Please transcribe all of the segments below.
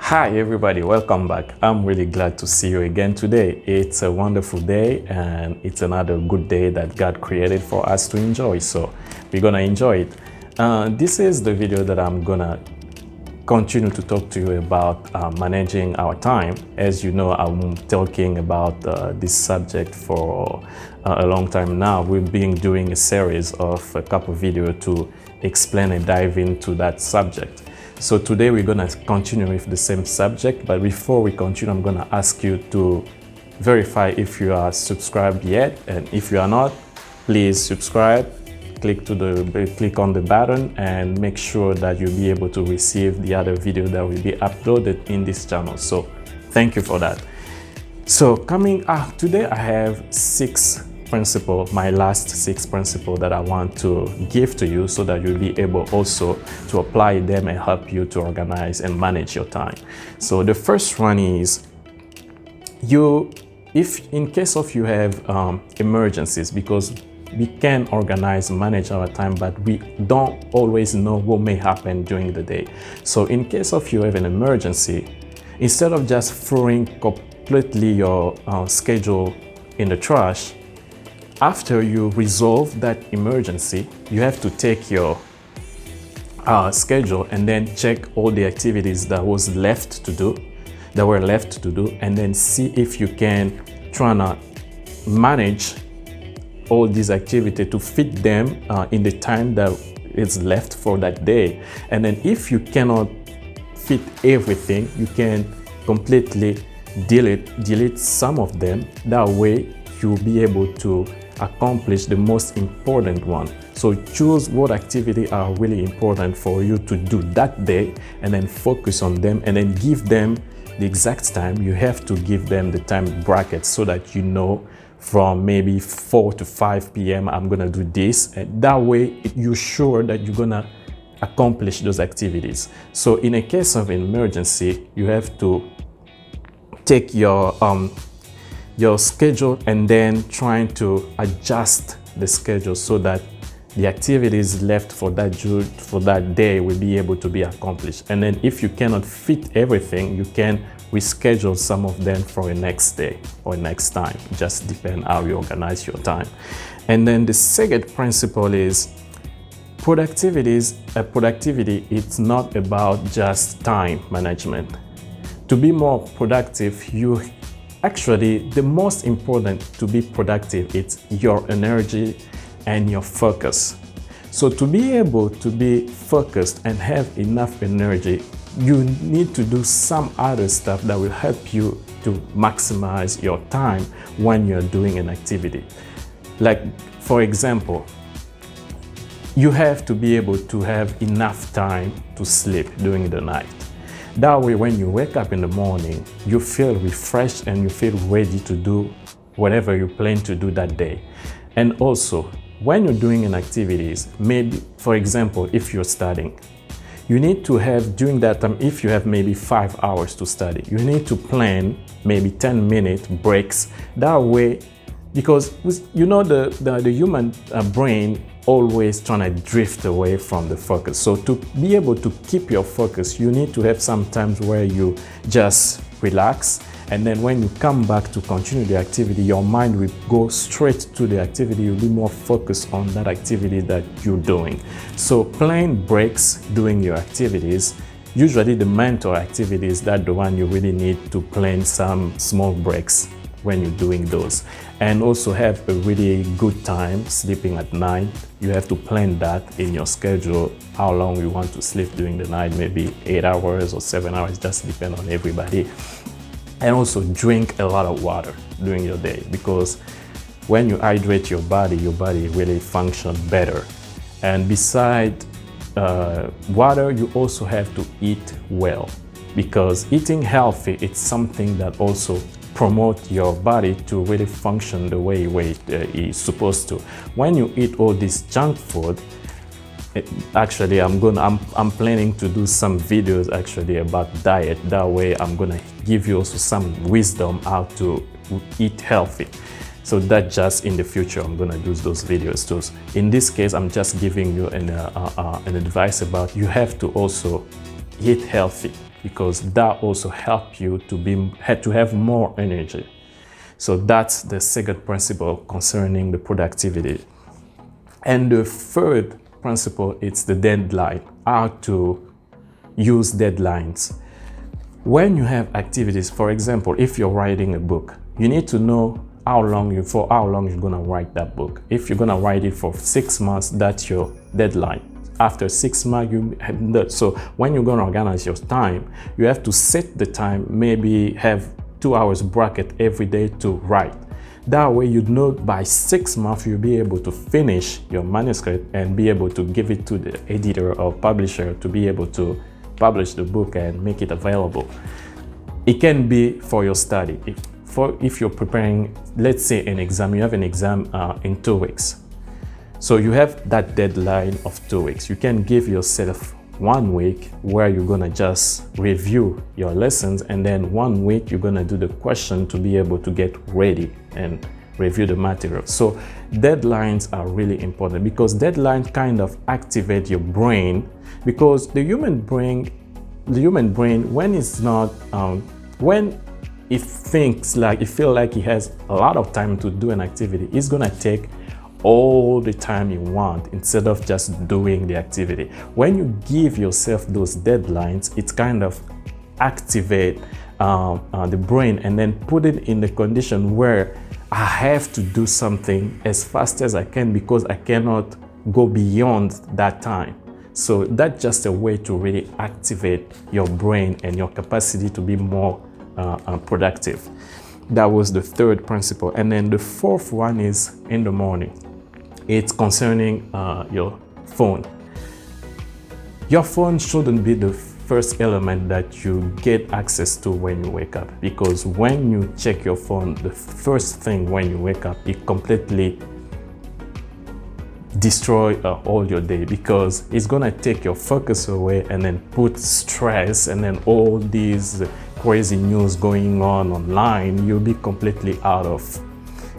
Hi everybody, welcome back. I'm really glad to see you again today. It's a wonderful day and it's another good day that God created for us to enjoy, so we're gonna enjoy it. This is the video that I'm gonna continue to talk to you about managing our time. As you know, I'm talking about this subject for a long time now. We've been doing a series of a couple videos to explain and dive into that subject. So today we're gonna continue with the same subject, but before we continue, I'm gonna ask you to verify if you are subscribed yet, and if you are not, please subscribe. Click on the button and make sure that you'll be able to receive the other video that will be uploaded in this channel. So thank you for that. So coming up today, I have my last six principles that I want to give to you so that you'll be able also to apply them and help you to organize and manage your time. So the first one is if in case of you have emergencies, because we can organize and manage our time, but we don't always know what may happen during the day. So in case of you have an emergency, instead of just throwing completely your schedule in the trash, after you resolve that emergency, you have to take your schedule and then check all the activities that were left to do, and then see if you can try to manage all these activities to fit them in the time that is left for that day. And then if you cannot fit everything, you can completely delete some of them. That way you'll be able to accomplish the most important one. So choose what activities are really important for you to do that day and then focus on them, and then give them the exact time. You have to give them the time bracket so that you know from maybe 4 to 5 p.m. I'm gonna do this, and that way you're sure that you're gonna accomplish those activities. So in a case of an emergency, you have to take your schedule and then trying to adjust the schedule so that the activities left for that day will be able to be accomplished. And then if you cannot fit everything, you can reschedule some of them for a next day or next time. Just depend how you organize your time. And then the second principle is productivity. It's not about just time management. To be more productive, the most important to be productive, it's your energy and your focus. So to be able to be focused and have enough energy, you need to do some other stuff that will help you to maximize your time when you're doing an activity. Like, for example, you have to be able to have enough time to sleep during the night. That way, when you wake up in the morning, you feel refreshed and you feel ready to do whatever you plan to do that day. And also, when you're doing an activities, maybe, for example, if you're studying, you need to have, during that time, if you have maybe 5 hours to study, you need to plan maybe 10-minute breaks. That way, because you know the human brain always trying to drift away from the focus. So to be able to keep your focus, you need to have some times where you just relax, and then when you come back to continue the activity, your mind will go straight to the activity. You'll be more focused on that activity that you're doing. So plan breaks during your activities. Usually the mental activities, that's the one you really need to plan some small breaks when you're doing those. And also have a really good time sleeping at night. You have to plan that in your schedule, how long you want to sleep during the night, maybe 8 hours or 7 hours, just depend on everybody. And also drink a lot of water during your day, because when you hydrate your body really functions better. And beside water, you also have to eat well, because eating healthy, it's something that also promote your body to really function the way it's supposed to. When you eat all this junk food, actually I'm planning to do some videos actually about diet. That way I'm gonna give you also some wisdom how to eat healthy. So that just in the future I'm gonna do those videos too. In this case, I'm just giving you an advice about you have to also eat healthy. because that also helps you to have more energy. So that's the second principle concerning the productivity. And the third principle is the deadline, how to use deadlines. When you have activities, for example, if you're writing a book, you need to know for how long you're gonna write that book. If you're gonna write it for 6 months, that's your deadline. After 6 months, you have that. So when you're gonna organize your time, you have to set the time, maybe have 2 hours bracket every day to write. That way, you know by 6 months, you'll be able to finish your manuscript and be able to give it to the editor or publisher to be able to publish the book and make it available. It can be for your study. If you're preparing, let's say an exam, you have an exam in 2 weeks. So you have that deadline of 2 weeks. You can give yourself 1 week where you're gonna just review your lessons, and then 1 week you're gonna do the question to be able to get ready and review the material. So deadlines are really important because deadlines kind of activate your brain, because the human brain, when it's not, when it feels like it has a lot of time to do an activity, it's gonna take all the time you want instead of just doing the activity. When you give yourself those deadlines, it kind of activate the brain and then put it in the condition where I have to do something as fast as I can because I cannot go beyond that time. So that's just a way to really activate your brain and your capacity to be more productive. That was the third principle. And then the fourth one is in the morning. It's concerning your phone. Your phone shouldn't be the first element that you get access to when you wake up, because when you check your phone, the first thing when you wake up, it completely destroy all your day, because it's gonna take your focus away and then put stress and then all these crazy news going on online. You'll be completely out of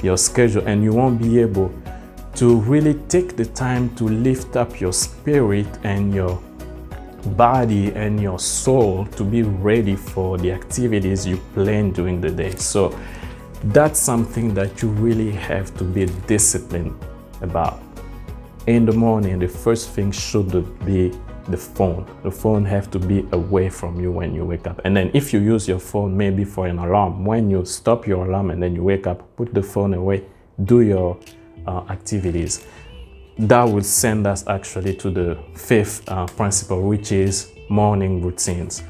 your schedule and you won't be able to really take the time to lift up your spirit and your body and your soul to be ready for the activities you plan during the day. So that's something that you really have to be disciplined about. In the morning, the first thing should be the phone. The phone have to be away from you when you wake up. And then if you use your phone maybe for an alarm, when you stop your alarm and then you wake up, put the phone away, do your activities. That will send us actually to the fifth principle, which is morning routines.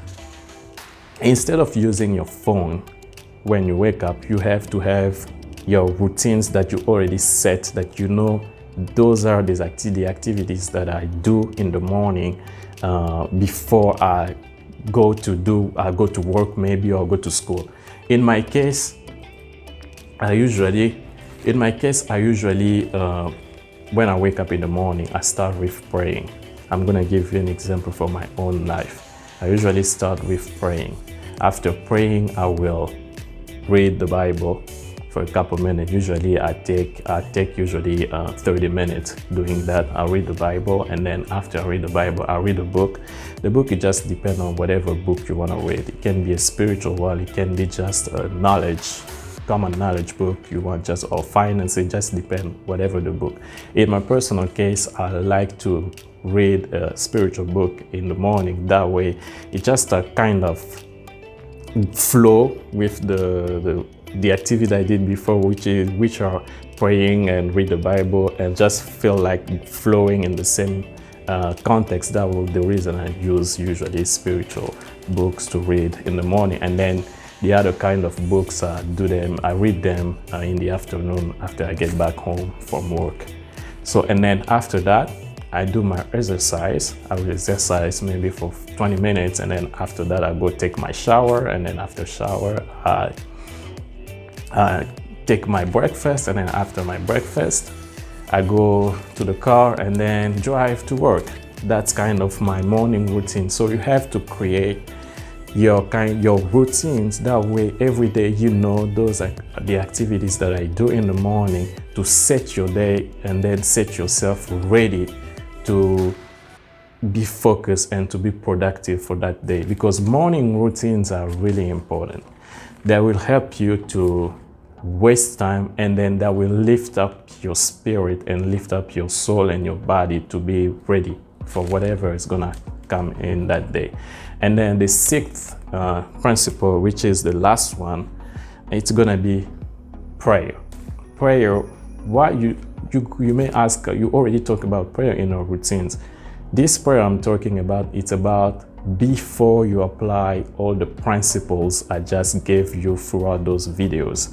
Instead of using your phone when you wake up, you have to have your routines that you already set, that you know those are the activities that I do in the morning before I go to work maybe, or go to school. In my case, I usually when I wake up in the morning, I start with praying. I'm gonna give you an example from my own life. I usually start with praying. After praying, I will read the Bible for a couple minutes. Usually I take 30 minutes doing that. I read the Bible, and then after I read the Bible, I read a book. The book, it just depends on whatever book you want to read. It can be a spiritual one, it can be just a common knowledge book you want, just, or finance. It just depends, whatever the book. In my personal case, I like to read a spiritual book in the morning. That way it just kind of flow with the activity I did before, which are praying and read the Bible, and just feel like flowing in the same context. That was the reason I use usually spiritual books to read in the morning. And then the other kind of books, I read them in the afternoon after I get back home from work. So, and then after that, I do my exercise. I will exercise maybe for 20 minutes, and then after that, I go take my shower, and then after shower, I take my breakfast, and then after my breakfast, I go to the car and then drive to work. That's kind of my morning routine. So you have to create your routines. That way, every day you know those are the activities that I do in the morning to set your day, and then set yourself ready to be focused and to be productive for that day, because morning routines are really important. That will help you to waste time, and then that will lift up your spirit and lift up your soul and your body to be ready for whatever is gonna come in that day. And then the sixth principle, which is the last one, it's gonna be prayer. Prayer. Why you may ask, you already talk about prayer in our routines. This prayer I'm talking about, it's about before you apply all the principles I just gave you throughout those videos.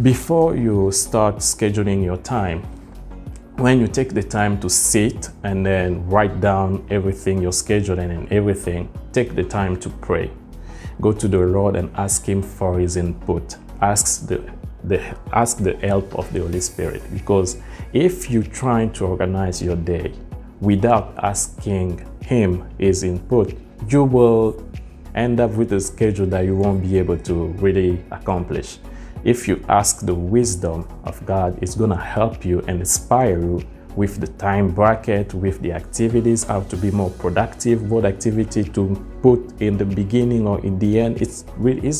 Before you start scheduling your time, when you take the time to sit and then write down everything you're scheduling and everything, take the time to pray. Go to the Lord and ask Him for His input. Ask the help of the Holy Spirit, because if you're trying to organize your day without asking Him His input, you will end up with a schedule that you won't be able to really accomplish. If you ask the wisdom of God, it's going to help you and inspire you with the time bracket, with the activities, how to be more productive, what activity to put in the beginning or in the end. It's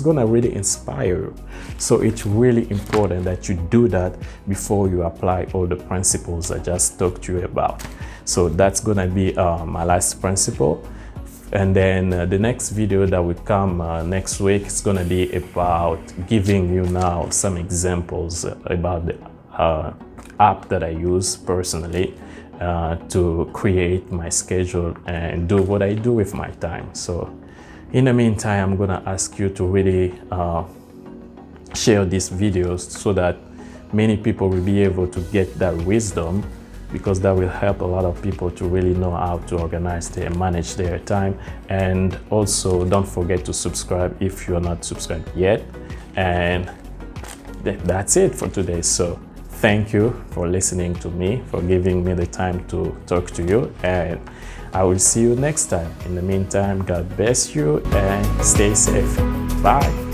going to really inspire you. So it's really important that you do that before you apply all the principles I just talked to you about. So that's going to be my last principle. And then the next video that will come next week is going to be about giving you now some examples about the app that I use personally to create my schedule and do what I do with my time. So in the meantime, I'm going to ask you to really share these videos so that many people will be able to get that wisdom, because that will help a lot of people to really know how to organize and manage their time. And also don't forget to subscribe if you're not subscribed yet. And that's it for today. So thank you for listening to me, for giving me the time to talk to you, and I will see you next time. In the meantime, God bless you and stay safe. Bye.